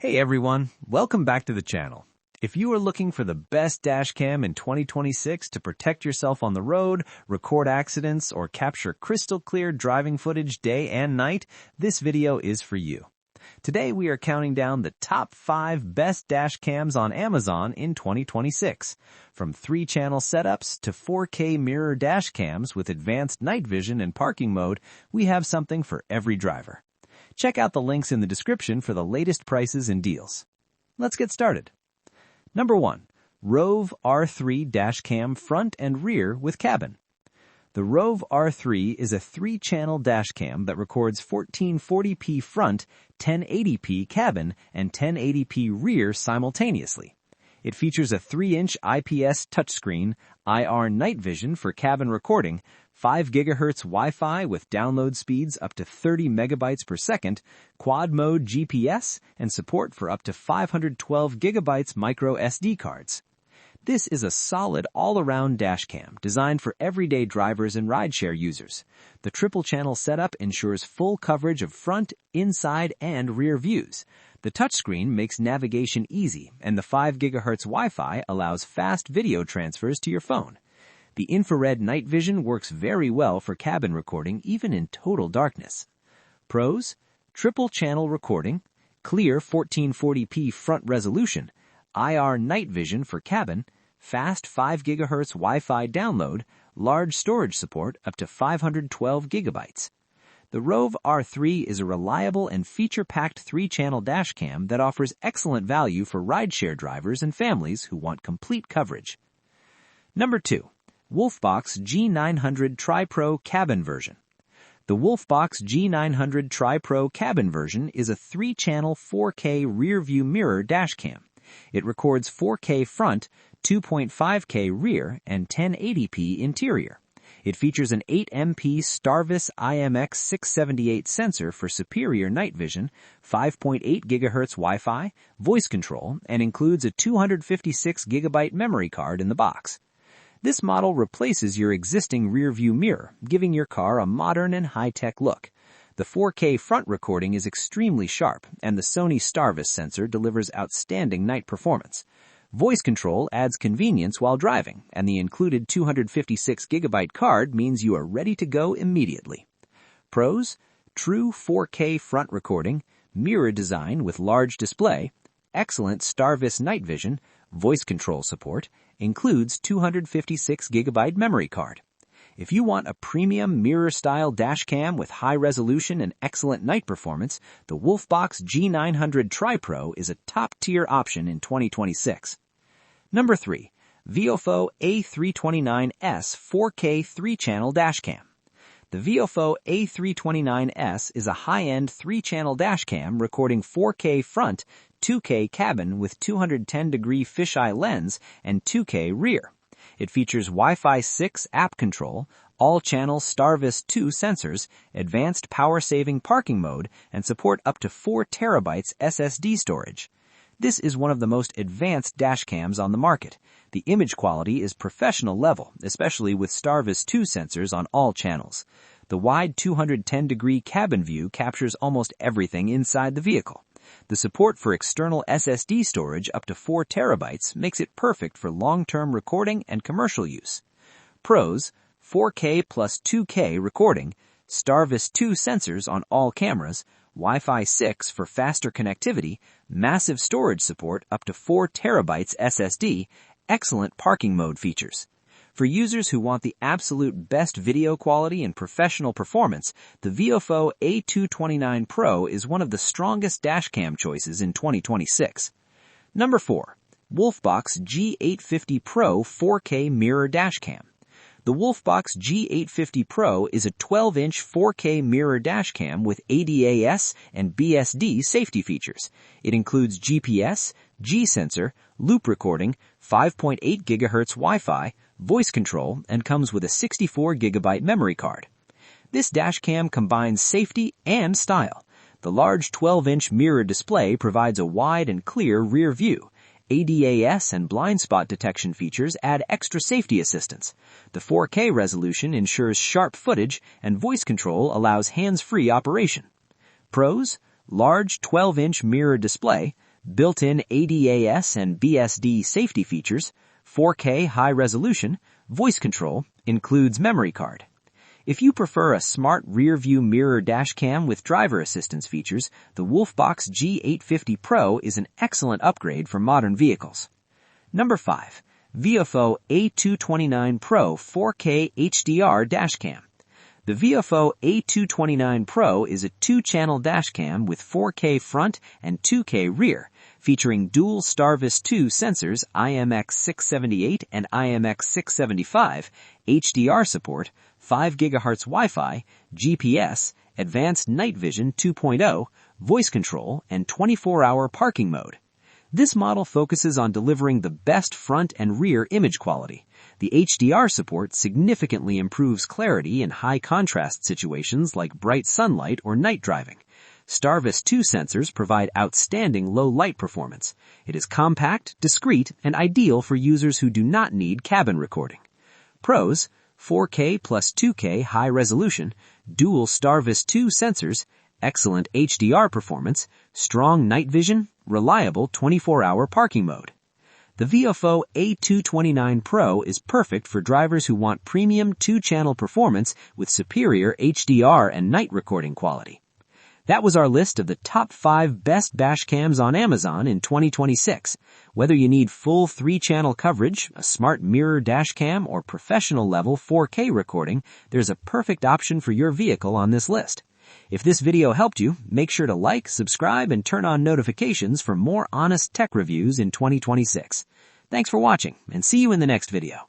Hey everyone, welcome back to the channel. If you are looking for the best dashcam in 2026 to protect yourself on the road, record accidents, or capture crystal clear driving footage day and night, this video is for you. Today we are counting down the top 5 best dashcams on Amazon in 2026. From 3-channel setups to 4K mirror dashcams with advanced night vision and parking mode, we have something for every driver. Check out the links in the description for the latest prices and deals. Let's get started. Number 1. ROVE R3 Dashcam Front and Rear with Cabin. The ROVE R3 is a 3-channel dashcam that records 1440p front, 1080p cabin, and 1080p rear simultaneously. It features a 3-inch IPS touchscreen, IR night vision for cabin recording, 5 GHz Wi-Fi with download speeds up to 30 megabytes per second, quad mode GPS, and support for up to 512 gigabytes micro SD cards. This is a solid all-around dashcam designed for everyday drivers and rideshare users. The triple-channel setup ensures full coverage of front, inside, and rear views. The touchscreen makes navigation easy, and the 5 GHz Wi-Fi allows fast video transfers to your phone. The infrared night vision works very well for cabin recording even in total darkness. Pros: triple-channel recording, clear 1440p front resolution, IR night vision for cabin, fast 5 GHz Wi-Fi download, large storage support up to 512 gigabytes. The ROVE R3 is a reliable and feature-packed 3-channel dashcam that offers excellent value for rideshare drivers and families who want complete coverage. Number 2. WOLFBOX G900 Tripro Cabin Version. The WOLFBOX G900 Tripro Cabin Version is a 3-channel 4K rear-view mirror dashcam. It records 4K front, 2.5K rear, and 1080p interior. It features an 8MP Starvis IMX678 sensor for superior night vision, 5.8 GHz Wi-Fi, voice control, and includes a 256 GB memory card in the box. This model replaces your existing rear-view mirror, giving your car a modern and high-tech look. The 4K front recording is extremely sharp, and the Sony Starvis sensor delivers outstanding night performance. Voice control adds convenience while driving, and the included 256 GB card means you are ready to go immediately. Pros: true 4K front recording, mirror design with large display, excellent Starvis night vision, voice control support, includes 256 GB memory card. If you want a premium mirror-style dashcam with high resolution and excellent night performance, the WOLFBOX G900 Tripro is a top-tier option in 2026. Number 3. VIOFO A329S 4K 3-channel dashcam. The VIOFO A329S is a high-end 3-channel dashcam recording 4K front, 2K cabin with 210-degree fisheye lens, and 2K rear. It features Wi-Fi 6 app control, all-channel Starvis 2 sensors, advanced power-saving parking mode, and support up to 4 terabytes SSD storage. This is one of the most advanced dashcams on the market. The image quality is professional level, especially with Starvis 2 sensors on all channels. The wide 210-degree cabin view captures almost everything inside the vehicle. The support for external SSD storage up to 4 terabytes makes it perfect for long-term recording and commercial use. Pros: 4K plus 2K recording, Starvis 2 sensors on all cameras, Wi-Fi 6 for faster connectivity, massive storage support up to 4 terabytes SSD, excellent parking mode features. For users who want the absolute best video quality and professional performance, the VIOFO A229 Pro is one of the strongest dashcam choices in 2026. Number 4. WOLFBOX G850 Pro 4K Mirror Dashcam. The WOLFBOX G850 Pro is a 12-inch 4K mirror dashcam with ADAS and BSD safety features. It includes GPS, G-sensor, loop recording, 5.8 GHz Wi-Fi, voice control, and comes with a 64 GB memory card. This dashcam combines safety and style. The large 12-inch mirror display provides a wide and clear rear view. ADAS and blind spot detection features add extra safety assistance. The 4K resolution ensures sharp footage, and voice control allows hands-free operation. Pros: large 12-inch mirror display, built-in ADAS and BSD safety features, 4K high resolution, voice control, includes memory card. If you prefer a smart rear-view mirror dashcam with driver assistance features, the WOLFBOX G850 Pro is an excellent upgrade for modern vehicles. Number 5. VIOFO A229 Pro 4K HDR Dashcam. The VIOFO A229 Pro is a 2-channel dashcam with 4K front and 2K rear, featuring dual Starvis 2 sensors IMX678 and IMX675, HDR support, 5 GHz Wi-Fi, GPS, advanced night vision 2.0, voice control, and 24-hour parking mode. This model focuses on delivering the best front and rear image quality. The HDR support significantly improves clarity in high-contrast situations like bright sunlight or night driving. Starvis 2 sensors provide outstanding low-light performance. It is compact, discreet, and ideal for users who do not need cabin recording. Pros: 4K plus 2K high resolution, dual Starvis 2 sensors, excellent HDR performance, strong night vision, reliable 24-hour parking mode. The VIOFO A229 Pro is perfect for drivers who want premium 2-channel performance with superior HDR and night recording quality. That was our list of the top 5 best dashcams on Amazon in 2026. Whether you need full 3-channel coverage, a smart mirror dashcam, or professional-level 4K recording, there's a perfect option for your vehicle on this list. If this video helped you, make sure to like, subscribe, and turn on notifications for more honest tech reviews in 2026. Thanks for watching, and see you in the next video.